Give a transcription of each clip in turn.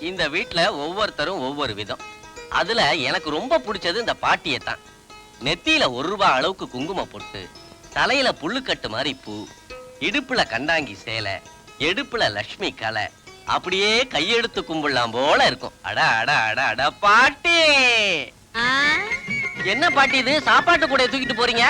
இந்த வீட்ல ஒவ்வொருத்தரும் ஒவ்வொரு விதம். அதுல எனக்கு ரொம்ப பிடிச்சது இந்த பாட்டியை தான். நெத்தியில 1 ரூபாய் அளவுக்கு குங்குமம் போட்டு, தலையில புல்லுக்கட்டு மாதிரி பூ, இடுப்புல கண்டாங்கி சேலை, எடுப்புல லட்சுமி கலை, அப்படியே கையெடுத்து கும்பிடலாம் போல இருக்கும். அடா அடா அடா அடா பாட்டி! என்ன பாட்டி இது, சாப்பாட்டு கூட தூக்கிட்டு போறீங்க?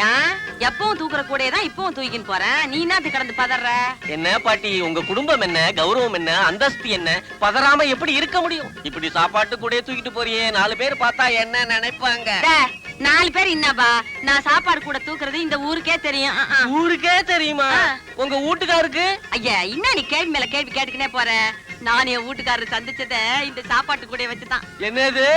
ஏன் எப்பவும் தூக்குற கூடையே தான் இப்பவும் தூக்கின்னு போறேன். நீ என்னத்து கடந்து பதற? என்ன பாட்டி, உங்க குடும்பம் என்ன, கௌரவம் என்ன, அந்தஸ்து என்ன, பதறாம எப்படி இருக்க முடியும்? இப்படி சாப்பாட்டு கூட தூக்கிட்டு போறியே, 4 பேர் பார்த்தா என்ன நினைப்பாங்க? 4 பேர் என்னப்பா, நான் சாப்பாடு கூட தூக்குறது இந்த ஊருக்கே தெரியும். ஊருக்கே தெரியுமா? உங்க வீட்டுக்காருக்கு? ஐயா, என்ன நீ கேள்வி மேல கேள்வி கேட்டுக்கினே போற? நான் என் வீட்டுக்காரரு சந்திச்சத இந்த சாப்பாட்டு கூட வச்சுதான். என்னது?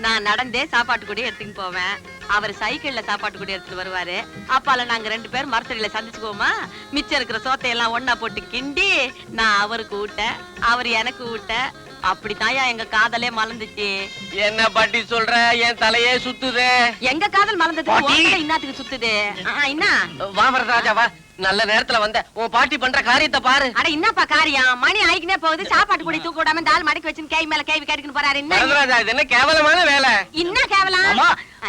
நான் நடந்தே சாப்பாட்டு கூட எடுத்துன்னு போவேன். அவர் சைக்கிள்ல சாப்பாட்டு கூட எடுத்துட்டு வருவாரு. அப்பால நாங்க 2 பேர் மரத்தடியில சந்திச்சுக்குவோமா, மிச்சம் இருக்கிற சோத்தையெல்லாம் ஒன்னா போட்டு கிண்டி நான் அவருக்கு ஊட்ட, அவர் எனக்கு ஊட்ட, அப்படித்தாயா எங்க காதலே மலர்ந்துச்சு. என்ன பாட்டி சொல்ற? என் தலையே சுத்துதே. எங்க காதல் மலர்ந்தது இன்னத்துக்கு சுத்துது. என்ன வா வரதராஜா வா, நல்ல நேரத்துல வந்த. உன் பாட்டி பண்ற காரியத்தை பாரு. அட என்னப்பா காரியம்? மணி ஆயிக்கினே போகுது, சாப்பாட்டு கூட தூக்க விடாம தால் மடக்கி வச்சு கை மேல கேள்வி கேட்டுக்கின்னு போறாரு. வரதராஜா, இது என்ன கேவலமான வேலை? என்ன கேவலம்?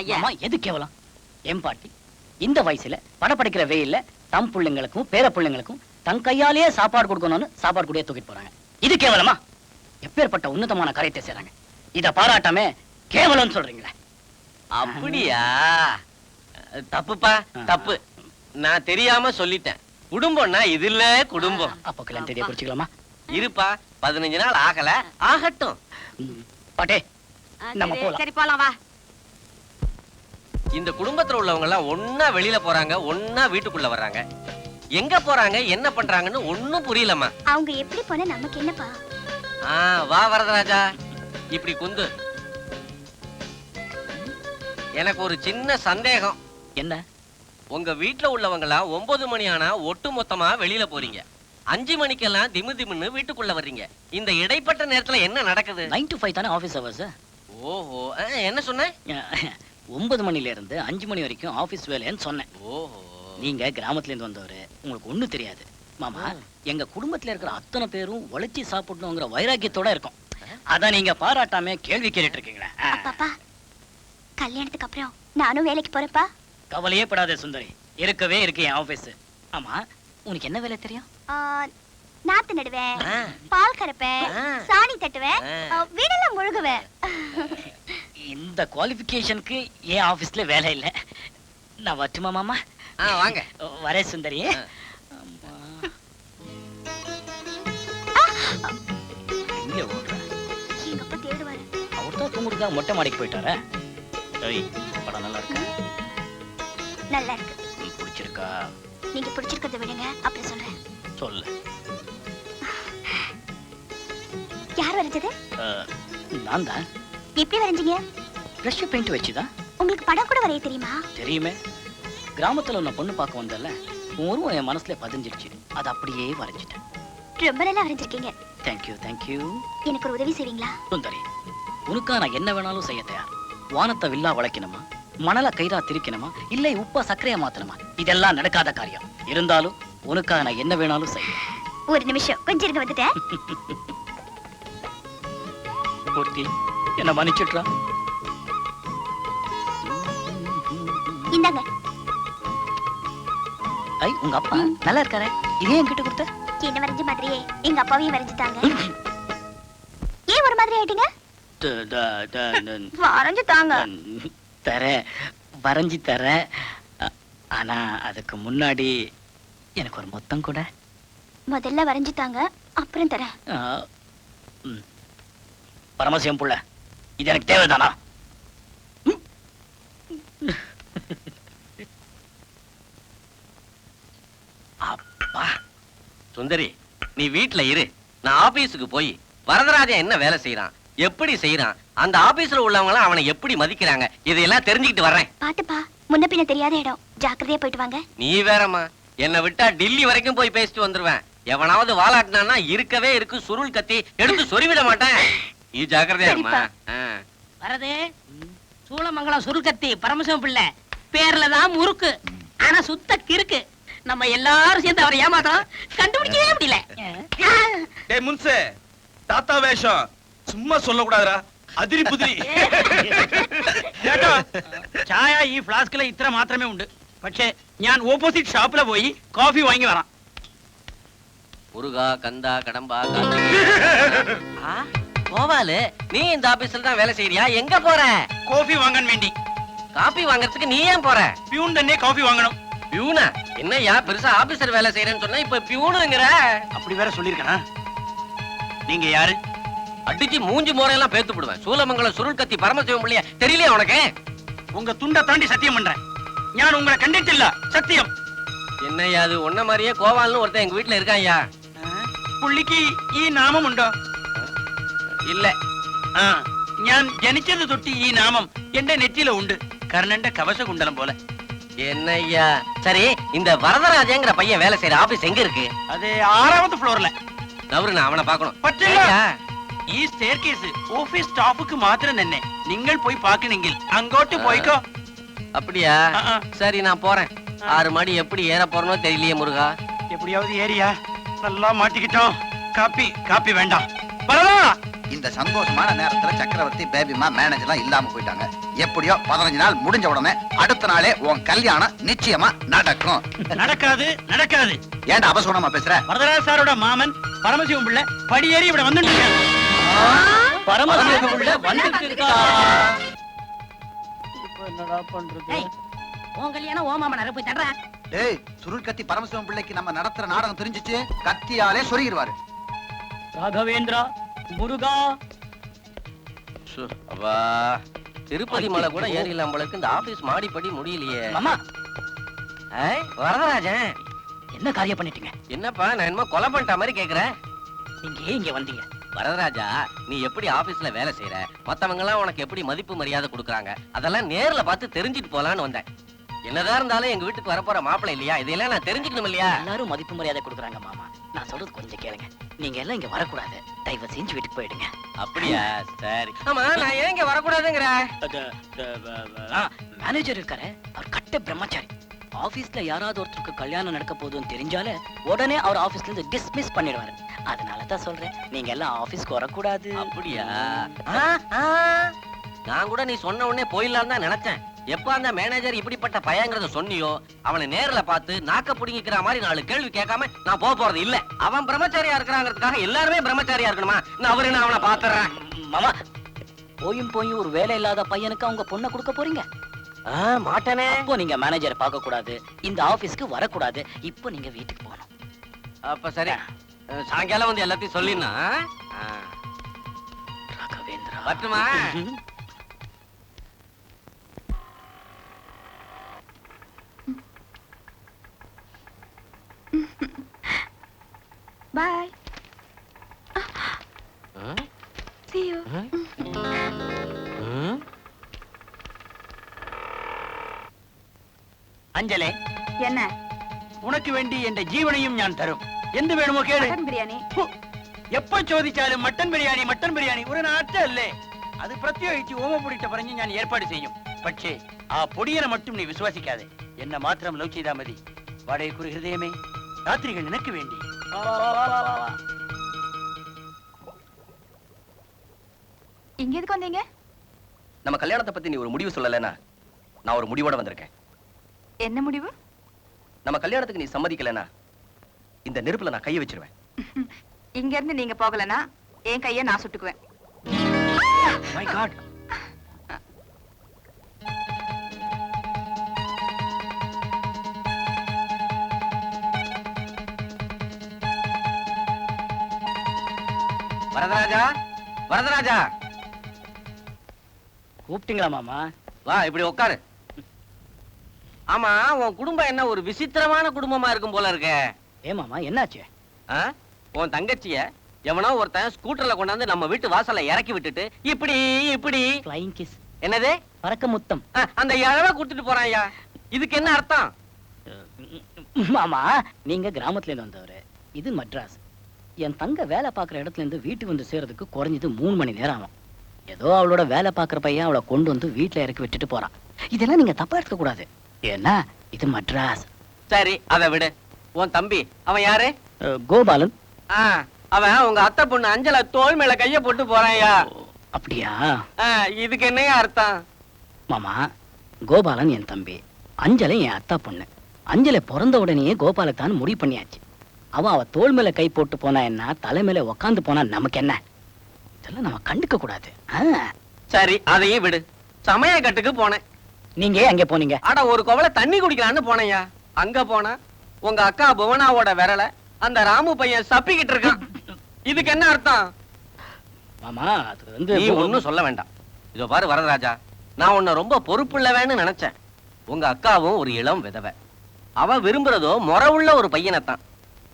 ஐயா எது கேவலம்? என் பாட்டி இந்த வயசுல படப்படைக்கிற வெயில்ல தம் பிள்ளைங்களுக்கும் பேர பிள்ளைங்களுக்கும் தன் கையாலேயே சாப்பாடு கொடுக்கணும்னு சாப்பாடு கூட தூக்கிட்டு போறாங்க. இது கேவலமா? எப்பேற்பட்ட உன்னதமான காரியத்தை செய்றாங்க. இத பாராட்டாம கேவலம் சொல்றீங்களா? அப்படியா? தப்புப்பா, தப்பு. நான் தெரியாம சொல்லிட்டேன். குடும்பம்னா இது இல்ல குடும்பம். அப்போ கல்யாணம் தேதியை குறிச்சுக்கலாமா? இருப்பா, 15 நாள் ஆகல, ஆகட்டும். பாட்டே நம்ம போலாம். சரி போலாம் வா. இந்த குடும்பத்துல உள்ளவங்க எல்லாம் ஒன்னா வெளியில போறாங்க, ஒன்னா வீட்டுக்குள்ள வர்றாங்க. எங்க போறாங்க, என்ன பண்றாங்கன்னு ஒண்ணும் புரியலமா. அவங்க எப்படி போனா நமக்கு என்னப்பா? வா வரதராஜா, இப்படி குந்து. எனக்கு ஒரு சின்ன சந்தேகம். என்ன? உங்க வீட்டுல உள்ளவங்க எல்லாம் 9 மணி ஆனா ஒட்டு மொத்தமா வெளியில போறீங்க, 5 மணிக்கெல்லாம் திமு திமுன்னு வீட்டுக்குள்ள வர்றீங்க. இந்த இடைப்பட்ட நேரத்துல என்ன நடக்குது? 9 to 5 தானே ஆபீஸ் ஹவர்ஸ். ஓஹோ, என்ன சொன்ன? 9 மணில இருந்து 5 மணி வரைக்கும் ஆபீஸ் வேலைன்னு சொன்னேன். ஓஹோ, நீங்க கிராமத்துல இருந்து வந்தவரு, உங்களுக்கு ஒண்ணு தெரியாது. மாமா, எங்க குடும்பத்துல இருக்கிற அத்தனை பேரும் உழைச்சி சாப்பிடணுங்கிற வைராக்கியத்தோட இருக்கும். அத நீங்க பாராட்டாம கேள்வி கேட்டுட்டு இருக்கீங்களா? பாப்பா, கல்யாணத்துக்கு அப்புறம் நானும் வேலைக்கு போறேன்ப்பா. கவலையே படாத சுந்தரி, இருக்கவே இருக்கு என் ஆபீஸ். ஆமா, உனக்கு என்ன வேலை தெரியும்? நாத்து நடுவேன், பால் கறப்பேன், சாணி தட்டுவேன், வீடெல்லாம் முழுகுவேன். இந்த குவாலிஃபிகேஷனுக்கு என் ஆபீஸ்ல வேலை இல்ல. நான் வரட்டுமா மாமா? வாங்க. வரே சுந்தரி. எங்க ஓடுற? எங்க அப்பா தேடுவாரு. அவர் தான் தூங்குறதா மொட்டை மாடிக்கு போயிட்டாரா? படம் நல்லா இருக்கா? நல்லா இருக்கு. பிடிச்சிருக்கா? நீங்க பிடிச்சிருக்கிறத விடுங்க, அப்புறம் சொல்றேன். சொல்லு. யார் வரைஞ்சது? நான் தான். எப்படி வரைஞ்சீங்க? பிரஷ் பெயிண்ட் வச்சுதான். உங்களுக்கு படம் கூட வரைய தெரியுமா? தெரியுமே. கிராமத்துல உன்னை பொண்ணு பார்க்க வந்தல, உன் என் மனசுல பதிஞ்சிருச்சு. அது அப்படியே வரைஞ்சிட்டேன். ரொம்ப நல்லா வரைஞ்சிருக்கீங்க. Thank you thank you. எனக்கு ஒரு உதவி செய்வீங்களா? சுந்தரி, உனக்கா நான் என்ன வேணாலும் செய்ய தயார். வானத்தை வில்லா வளைக்கணுமா, மணல கயிறா திரிக்கணுமா, இல்லை உப்பா சர்க்கரையா மாத்தணுமா, இதெல்லாம் நடக்காத காரியம். இருந்தாலும் உனக்காக நான் என்ன வேணாலும் செய்வேன். ஒரு நிமிஷம், கொஞ்சம் இருங்க, வந்துட்டேன். பூர்த்தி, என்ன மன்னிச்சுட்றா. இந்தாங்க. ஐ, உங்க அப்பா நல்லா இருக்காரே, இதே என்கிட்ட கொடுத்த. என்ன வரைஞ்ச மாதிரியே எங்க அப்பாவையும் வரைஞ்சுட்டாங்க. ஏன் ஒரு மாதிரி ஆயிட்டீங்க? வரைஞ்சு தாங்க. வரைஞ்சி தர. ஆனா அதுக்கு முன்னாடி எனக்கு ஒரு மொத்தம் கூட. முதல்ல வரைஞ்சு தாங்க, அப்புறம் தரேன். பரமசிவம் புள்ள, இது எனக்கு தேவைதானா? அப்பா சுந்தரி, நீ வீட்டுல இரு. நான் ஆபீஸுக்கு போய் வரதராஜன் என்ன வேலை செய்யறான், எப்படி செய்யறான், அந்த ஆபீஸ்ல உள்ளவங்க அவனை எப்படி மதிக்கிறாங்க, இதையெல்லாம் தெரிஞ்சுக்கிட்டு வர்றேன். பாத்துப்பா, முன்ன பின்ன தெரியாத இடம், ஜாக்கிரதையா போயிட்டு வாங்க. நீ வேறம்மா, என்ன விட்டா டில்லி வரைக்கும் போய் பேசிட்டு வந்துருவேன். எவனாவது வாலாட்டினா இருக்கவே இருக்கு சுருள் கத்தி எடுத்து சொருவிட மாட்டேன். நீ ஜாக்கிரதையா இருமா. வரது சூளமங்கலம் சுருக்கத்தி பரமசிவம் பிள்ளை பேர்லதான் முறுக்கு, ஆனா சுத்த கிறுக்கு. நம்ம எல்லாரும் சேர்ந்து அவரை ஏமாத்தோம், கண்டுபிடிக்கவே முடியல. டேய் முன்சு, தாத்தா வேஷம் சும்மா சொல்லக்கூடாதுடா. അതിരി പുതിരി. കേട്ടോ ചായ ഈ ഫ്ലാസ്കിലെ ഇത്ര മാത്രമേ ഉണ്ട്. പക്ഷേ ഞാൻ ഓപ്പോസിറ്റ് ഷോപ്പിലെ പോയി കോഫി വാങ്ങി വരാം. முருகா கந்தா கடம்பா கோவாலு, நீ இந்த ஆபீஸ்ல தான் வேலை செய்யறியா? எங்க போற? കോഫി വാങ്ങാൻ വേണ്ടി. காபி வாங்குறதுக்கு நீ ஏன் போற? പ്യൂൺ തന്നെ കോഫി വാങ്ങണം. பியூனா? என்னய்யா பெருசா ஆபீசர் வேலை செய்யறேன்னு சொன்னா இப்ப பியூனுங்கிற? அப்படி வேற சொல்லிருக்கனா? நீங்க யாரு? அடிச்சு மூஞ்சி மோரையெல்லாம் பேத்து போடுவேன். சூலமங்கலம் சுருள் கத்தி பரமசிவம் பிள்ளைய தெரியலையா உனக்கு? உங்க துண்ட தாண்டி சத்தியம் பண்றேன். ஞான் உங்களை கண்டிட்டில்ல, சத்தியம். என்னய்யா அது உன்ன மாதிரியே கோவால்னு ஒருத்தன் எங்க வீட்டுல இருக்கான்யா. പുള്ളിക്ക് ഈ നാമമുണ്ടോ? இல்ல. ഞാൻ ജനിച്ചത് തൊട്ട് ഈ നാമം എന്റെ നെറ്റിയില ഉണ്ട്. കർണന്റെ കവചകുണ്ടലം പോലെ. என்னய்யா சரி, இந்த வரதராஜங்கிற பையன் வேலை செய்யற ஆபீஸ் எங்க இருக்கு? അത് 6ാമത്തെ ഫ്ലോറിലെ. நவரு, நான் அவனை பார்க்கணும். പറ്റില്ല. ഈ സ്റ്റെയർ കേസ് ഓഫീസ് സ്റ്റാഫുക്ക് മാത്രം തന്നെ. നിങ്ങൾ പോയി പാക്കണെങ്കിൽ അങ്ങോട്ട് പോയിക്കോ. அப்படியா? சரி, நான் போறேன். 6 மாடி எப்படி ஏற போறனோ தெரியலையே முருகா. எப்படியாவது ஏரியா நல்லா மாட்டிக்கிட்டோம். காப்பி காப்பி வேண்டாம். வரதா. இந்த சந்தோஷமான நேரத்துல சக்கரவர்த்தி பேபிமா மேனேஜர்லாம் இல்லாம போயிட்டாங்க. எப்படியோ 15 நாள் முடிஞ்ச உடனே அடுத்த நாளே உன் கல்யாணம் நிச்சயமா நடக்கும். நடக்காது நடக்காது. ஏன்டா அபசகுணமா பேசுற? வரதராஜ் சாரோட மாமன் பரமசிவம் பிள்ளை படியேறி இப்படி வந்துட்டு பரமசிவம் பிள்ளை வந்துட்டு இருக்கா. இப்போ என்னடா பண்றது? உன் கல்யாணம் ஓ மாமனார போய் தர்றா. டேய், சுருள் கத்தி பரமசிவம் பிள்ளைக்கு நம்ம நடத்துற நாடகம் தெரிஞ்சிச்சு, கத்தியாலே சொருகிடுவாரு. ராகவேந்திரா, முருகா. அப்பா, திருப்பதி மலை கூட ஏறிடலாம் போலக்கு. இந்த ஆபீஸ் மாடிப்படி முடியலையே. மாமா, வரதராஜன் என்ன காரியம் பண்ணிட்டீங்க? என்னப்பா, நான் என்னமோ கொலை பண்ணிட்ட மாதிரி கேக்குறேன். நீங்க ஏன் இங்க வந்தீங்க? வரதராஜா, நீ எப்படி ஆபீஸ்ல வேலை செய்யற, மத்தவங்க எல்லாம் உனக்கு எப்படி மதிப்பு மரியாதை கொடுக்கறாங்க, அதெல்லாம் நேர்ல பார்த்து தெரிஞ்சுட்டு போலான்னு வந்தேன். என்னதான் இருந்தாலும் எங்க வீட்டுக்கு வரப்போற மாப்பிள்ளை இல்லையா, இதெல்லாம் நான் தெரிஞ்சுக்கணும் இல்லையா? எல்லாரும் மதிப்பு மரியாதை கொடுக்குறாங்க மாமா. நான் சொல்றது கொஞ்சம் கேளுங்க. நீங்க எல்லாம் இங்க வரக்கூடாது. தயவு செஞ்சு வீட்டுக்கு போயிடுங்க. அப்படியா? சரி. ஆமா, நான் ஏன் இங்க வரக்கூடாதுங்கிற? மேனேஜர் இருக்காரு, அவர் கட்ட பிரம்மச்சாரி. ஆபீஸ்ல யாராவது ஒருத்தருக்கு கல்யாணம் நடக்க போதுன்னு தெரிஞ்சாலே உடனே அவர் ஆபீஸ்ல இருந்து டிஸ்மிஸ் பண்ணிடுவாரு. அதனாலதான் சொல்றேன், நீங்க எல்லாம் ஆபீஸ்க்கு வரக்கூடாது. அப்படியா? நான் கூட நீ சொன்ன உடனே போயிடலாம் தான் நினைச்சேன். எப்ப அந்த மேனேஜர் இப்படிப்பட்ட பையங்கிறத சொன்னியோ, அவனை நேர்ல பார்த்து நாக்க புடிங்கிக்கிற மாதிரி 4 கேள்வி கேட்காம நான் போக போறது இல்ல. அவன் பிரம்மச்சாரியா இருக்கிறாங்கிறதுக்காக எல்லாருமே பிரம்மச்சாரியா இருக்கணுமா? நான் அவனை பாத்துறேன். மாமா, போயும் ஒரு வேலை இல்லாத பையனுக்கு அவங்க பொண்ணை கொடுக்க போறீங்க? மாட்டேனே. அப்போ நீங்க மேனேஜரை பார்க்க கூடாது, இந்த ஆபீஸ்க்கு வரக்கூடாது. இப்போ நீங்க வீட்டுக்கு போகணும். அப்ப சரி, சாயங்காலம் வந்து எல்லாத்தையும் சொல்லினா ராகவேந்திரா, வரட்டுமா? Bye. See you. அஞ்சலே, என்ன? உனக்கு வேண்டி என்ற ஜீவனையும் ஞான் தரும். എന്ത് വേണമോ കേള്. മട്ടൻ ബിരിയാണി. എപ്പോ ചോദിച്ചാലും മട്ടൻ ബിരിയാണി ഒരു നാട്ടല്ലേ. അത് പ്രത്യേകിച്ച് ഓമപ്പൊടിയിട്ട് പറഞ്ഞ് ഞാൻ ഏർപ്പാട് ചെയ്യും. പക്ഷേ ആ പൊടിയനെ മറ്റും നീ വിശ്വസിക്കാതെ എന്നെ മാത്രം ലവ് ചെയ്താൽ മതി. വാടകയ്ക്കൊരു ഹൃദയമേ, രാത്രികൾ നിനക്ക് വേണ്ടി. இங்க எதுக்கு வந்தீங்க? நம்ம கல்யாணத்தை பத்தி நீ ஒரு முடிவு சொல்லலைன்னா நான் ஒரு முடிவோட வந்திருக்கேன். என்ன முடிவு? நம்ம கல்யாணத்துக்கு நீ சம்மதிக்கலைன்னா இந்த நெருப்புல நான் கையை வச்சிருவேன். இங்க இருந்து நீங்க போகலனா என் கையை நான் சுட்டுக்குவேன். My God. வரதராஜா, வரதராஜா, கூப்பிட்டீங்களா மாமா? வா இப்படி உட்காரு. ஆமா, உன் குடும்பம் என்ன ஒரு விசித்திரமான குடும்பமா இருக்கும் போல இருக்க. ஏ மாமா, என்னாச்சு? உன் தங்கச்சிய எவனோ ஒருத்தன் ஸ்கூட்டர்ல கொண்டாந்து நம்ம வீட்டு வாசல்ல இறக்கி விட்டுட்டு இப்படி இப்படி ஃப்ளைங் கிஸ். என்னது? பறக்க முத்தம். அந்த இழவ கூட்டிட்டு போறான்யா. இதுக்கு என்ன அர்த்தம்? மாமா, நீங்க கிராமத்துல இருந்து வந்தவரு, இது மட்ராஸ். என் தங்க வேலை பாக்குற இடத்துல இருந்து வீட்டுக்கு வந்து சேர்றதுக்கு குறைஞ்சது 3 மணி நேரம் ஆகும். ஏதோ அவளோட வேலை பாக்குற பையன் அவளை கொண்டு வந்து வீட்டுல இறக்கி விட்டுட்டு போறான். இதெல்லாம் நீங்க தப்பா எடுக்க கூடாது. ஏன்னா இது மட்ராஸ். சரி, அதை விடு. உன் தம்பி அவன் யாரு? கோபாலன். அவன் உங்க அத்தை பொண்ணு அஞ்சல தோல் மேல கைய போட்டு போறான்யா. அப்படியா? இதுக்கு என்னையா அர்த்தம்? மாமா, கோபாலன் என் தம்பி, அஞ்சலை என் அத்தா பொண்ணு. அஞ்சலை பிறந்த உடனேயே கோபாலத்தான் முடிவு பண்ணியாச்சு. அவ தோல் மேல கை போட்டு போனா என்ன, தலை மேல உக்காந்து போனா நமக்கு என்ன? இதெல்லாம் நம்ம கண்டுக்க கூடாது. சரி, அதையும் விடு. சமய கட்டுக்கு போனேன். நீங்க அங்க போனீங்க? அட, ஒரு குவளை தண்ணி குடிக்கலான்னு போனையா. அங்க போனா உங்க அக்கா புவனாவோட விரல அந்த ராமு பையன் சப்பிக்கிட்டு இருக்கான். இதுக்கு என்ன அர்த்தம்? மாமா, அது வந்து நீ ஒண்ணும் சொல்ல வேண்டாம். இதோ பாரு வரதராஜா, நான் உன்னை ரொம்ப பொறுப்புள்ளவேன்னு நினைச்சேன். உங்க அக்காவும் ஒரு இளம் விதவை. அவ விரும்புறதோ முறை உள்ள ஒரு பையனைத்தான்.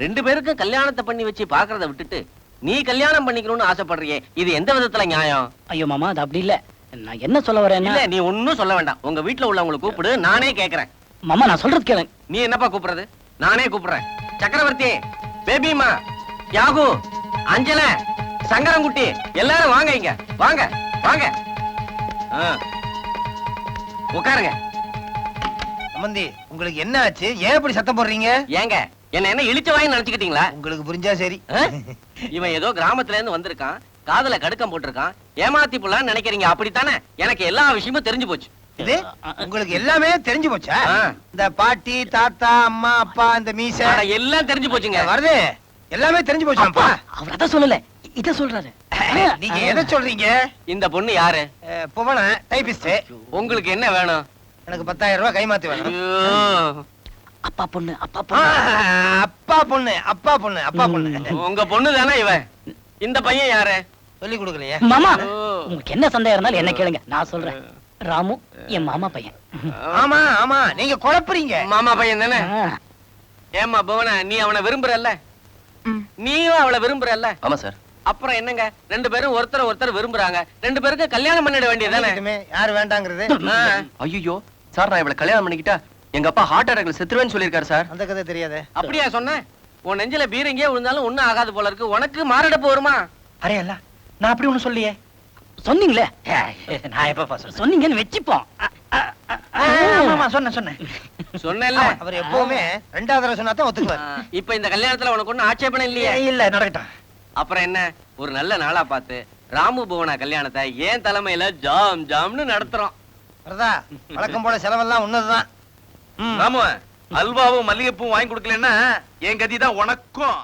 2 பேருக்கும் கல்யாணத்தை பண்ணி வச்சு பாக்குறத விட்டுட்டு நீ கல்யாணம் பண்ணிக்கணும்னு ஆசைப்படுறியே, இது எந்த விதத்துல நியாயம்? ஐயோ மாமா, அது அப்படி இல்ல. நான் என்ன சொல்ல வரேன்னா, இல்ல, நீ ஒண்ணும் சொல்ல வேண்டாம். உங்க வீட்டுல உள்ளவங்களை கூப்பிடு, நானே கேக்குறேன். மாமா நான் சொல்றது கேளுங்க. நீ என்னப்பா கூப்பிடுறது? நானே கூப்பிடுறேன். சக்கரவர்த்தி, பேபிமா, யாகு, அஞ்சல, சங்கரங்குட்டி, எல்லாரும் வாங்க, இங்க வாங்க வாங்க. உட்காருங்க. சம்பந்தி, உங்களுக்கு என்ன ஆச்சு? ஏன் இப்படி சத்தம் போடுறீங்க? ஏங்க, என்ன இழிச்ச வாயின்னு நினைச்சுக்கிட்டீங்களா? உங்களுக்கு புரிஞ்சா சரி. இவன் ஏதோ கிராமத்துல இருந்து வந்திருக்கான், காதுல கடுக்கம் போட்டிருக்கான், ஏமாத்தி புள்ளான்னு நினைக்கிறீங்க, அப்படித்தானே? எனக்கு எல்லா விஷயமும் தெரிஞ்சு போச்சு. இது உங்களுக்கு எல்லாமே தெரிஞ்சு போச்சா? இந்த பாட்டி, தாத்தா, அம்மா, அப்பா, இந்த மீச எல்லாம் தெரிஞ்சு போச்சுங்க. வருது, எல்லாமே தெரிஞ்சு போச்சாப்பா. அவர் அத சொல்லல, இத சொல்றாரு. நீங்க எதை சொல்றீங்க? இந்த பொண்ணு யாரு? புவன, டைபிஸ்ட். உங்களுக்கு என்ன வேணும்? எனக்கு 10,000 ரூபாய் கைமாத்தி வேணும். ஐயோ, அப்பா பொண்ணு, அப்பா பொண்ணு. அப்பா பொண்ணு, அப்பா பொண்ணு, அப்பா பொண்ணு. உங்க பொண்ணு தானே இவ? இந்த பையன் யாரு? சொல்லி கொடுக்கலையே. மாமா, உங்களுக்கு என்ன சந்தேகம் இருந்தாலும் என்ன கேளுங்க, நான் சொல்றேன். ராமு என் மாமா பையன். ஆமா ஆமா, நீங்க குழப்புறீங்க. மாமா பையன் தானே? ஏமா புவன, நீ அவனை விரும்புறல்ல? நீயும் அவளை விரும்புறல்ல? ஆமா சார். அப்புறம் என்னங்க, 2 பேரும் ஒருத்தர் விரும்புறாங்க. 2 பேருக்கு கல்யாணம் பண்ணிட வேண்டியதுதானே? யாரு வேண்டாங்கிறது? ஐயோ சார், நான் இவளை கல்யாணம் பண்ணிக்கிட்டா எங்க அப்பா ஹார்ட் அட்டாக்ல செத்துருவேன்னு சொல்லிருக்காரு சார். அந்த கதை தெரியாதே. அப்படியா சொன்ன? உன் நெஞ்சில பீரங்கியே விழுந்தாலும் ஒண்ணும் ஆகாது போல இருக்கு. உனக்கு மாரடைப்பு வருமா? அரே அல்ல, நான் அப்படி ஒண்ணு சொல்லியே. சொன்னீங்களே, நான் எப்ப சொன்னீங்கன்னு வெச்சுப்போம். சொன்னேன் சொன்னேன்ல. அவர் எப்பவுமே 2வது தடவை சொன்னா தான் ஒத்துக்குவார். இப்ப இந்த கல்யாணத்துல உனக்கு ஒண்ணும் ஆட்சேபணம் இல்லையே? இல்ல, நடக்கட்டும். அப்புறம் என்ன, ஒரு நல்ல நாளா பார்த்து ராமு புவனா கல்யாணத்தை ஏன் தலைமையில ஜாம் ஜாம்னு நடத்துறோம். வரதா, வழக்கம் போல செலவெல்லாம் உன்னதுதான். ராமு, அல்வாவும் மல்லிகைப்பூவும் வாங்கி கொடுக்கலன்னா என் கதி தான் உனக்கும்.